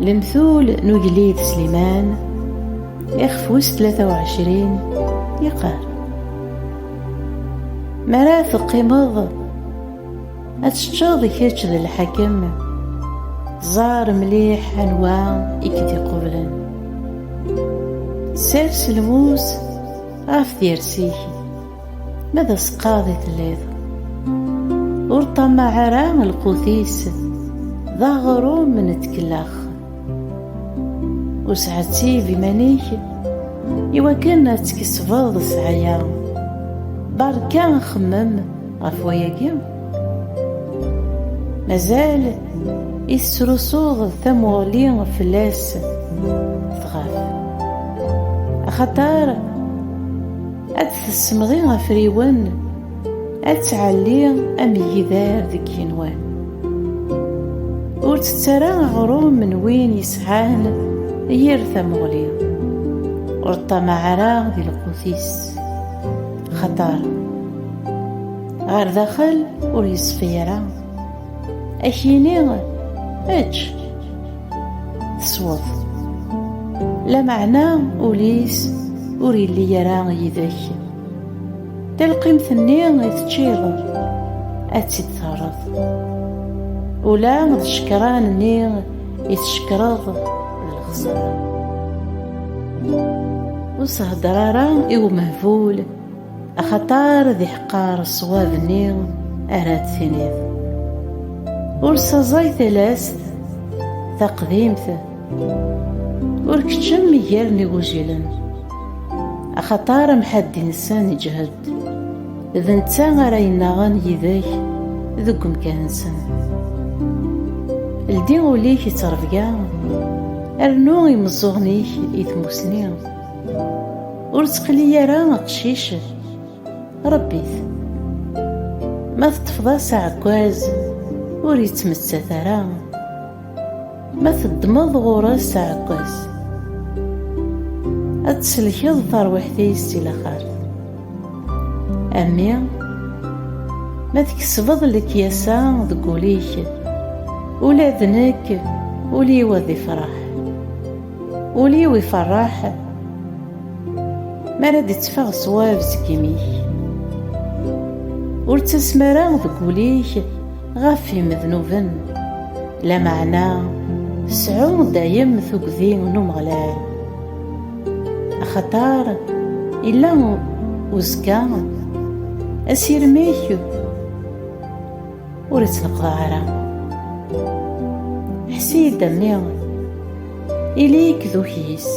المثول نجليد سليمان إخفوس 23 يقال: مرا تقيمض أتشتغض كيتش ذا الحكم، زار مليح أنواع إكدي قبلا، سيرس الموس غاف ديرسيكي ماذا سقاضي تليض، ورطمع راه القوثيس ذا غروم من تكلاخ، وسعتي بمانيك إوا كنا تكسفض سعيا بركا نخمم غف وياكي، مازال يسرسوض ثمولي فلاس تغاف، أخطار أتسمغي غفريون أتعلي أميذار ذك ينوان، ورتترى غروم من وين يسعان يير ثمغلي، ورطمع راه ذي القوثيس خطار غير داخل وريصفيرا أكيني أج تصوض لا معنى وليس وريلي يرى يذاك، تلقي مثني تشيض أتتثرض، ولا غد شكران ني يتشكرض الخسارة، وصهدرارا إو مهفول أخطار ذي حقار الصواب ني أراد ثنيذ، ورصازاي ثلاث تقديمته وركتشم يرني وجلا، أخطار محد إنسان يجهد إذا نتا غراينا غان يذاك ذوك مكانسن، الدين وليك يترفقا أرنو يمزوغنيك يثموسني، ورتقلي راه قشيش ربيت ما تطفضا سعكواز وريتمتسا ثرا، ما تدمض غورس عكاز أتسلكيض تروحتيس تيلا خارج، أمي ما تكسبض لك ياسا ذكوليك ولا ذنك ولي وذي فرح ولي ويفرح، ما راد يتفاغ صواب سكيميك، ورتسمرا ذكوليك غافي مذنوبن، لا معنى سعو دايم ثقذي ونمغلال، أخطار إلا وزكا أسير ميكو وريت نقضى حسيد دمي إليك ذو كيس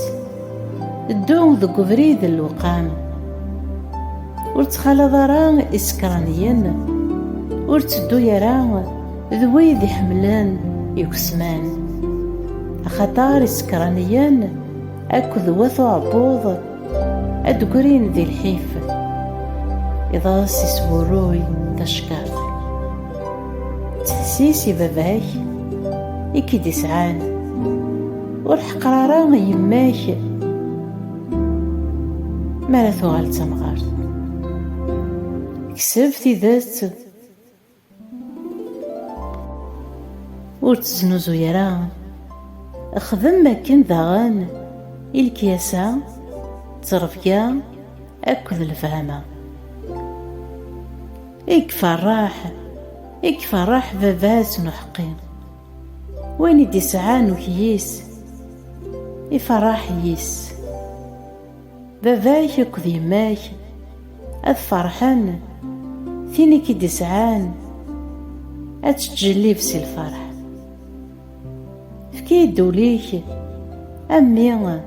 الدوم ذو قفريد الوقام، ورتخلى ضرا إسكرانيا ورتدو يرا ذوي ذي حملان يكسمان، أخطار إسكرانيا أكو ذوثو عبوض أدقرين ذي الحيف، إذا سيسوروي تشكار تحسيسي باباك إكيد يسعان والحقرارا يماك مالا ثوغال تمغار، كسبتي ذات ورتزنوزو يرا، أخذم ماكن ذاغان الكياسة ترفيا أكل الفهمة، إكفراح باباس نحقين وين يدي سعان وكيس يفرح يس، باباك أكد يماك أذ فرحان ثيني كيدي سعان أتتجلي بسي الفرح، فكي دوليك أمي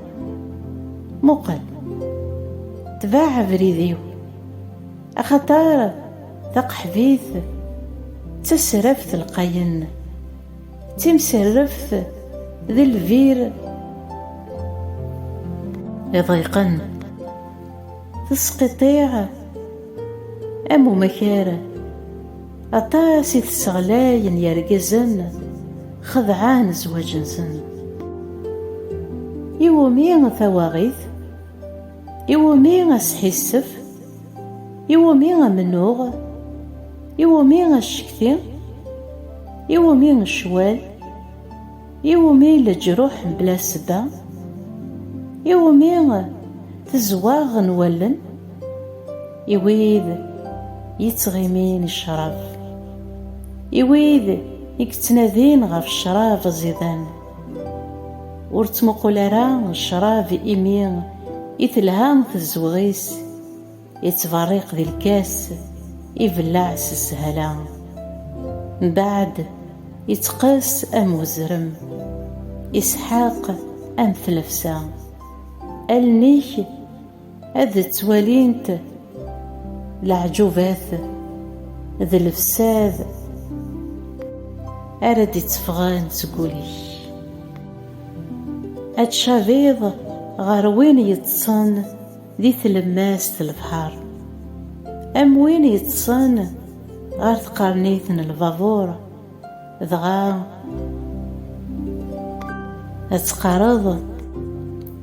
مقل تباع بريديو، أخطار ثق حبيث تسرفت القين تمسرفت ذي الفير يضيقن تسقطيع أمو مكارة أطاسي تسغلاين يرقزن خضعان زواجنسن، يومي ثواغيث يومي سحيسف يومي منوغ يومي الشكتي يومي الشوال، يومي لجروح بلا سبا، يومي تزواغ نولن، يويذ يتغيمين الشرف، يويذ يكتنادين غف الشراب زيدان، ورتمقل راه الشراب إيمين يتلهام في الزوغيس، يتفريق ذي الكاس يبلع السهلة، من بعد يتقاس أم وزرم، يسحاق أم ثلفسا، ألنيك أذ توالينت العجوبات ذي الفساد أرد يتفغان تقولي، أتشافيض غار وين يتصن ذي تلماس البحر، أم وين يتصن غار تقرنيثن البابور، ذغا أتقرض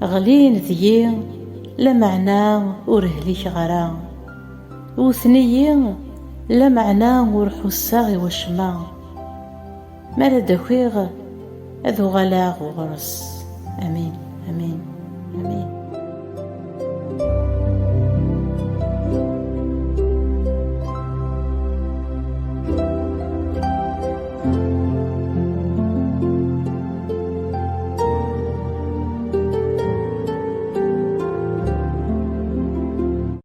غلين ذي لا معنى ورهليك غرا، وثنيين لا معنى ورحساغي وشما، مرد أخيغ أذو غلاغ وغرس. آمين آمين آمين.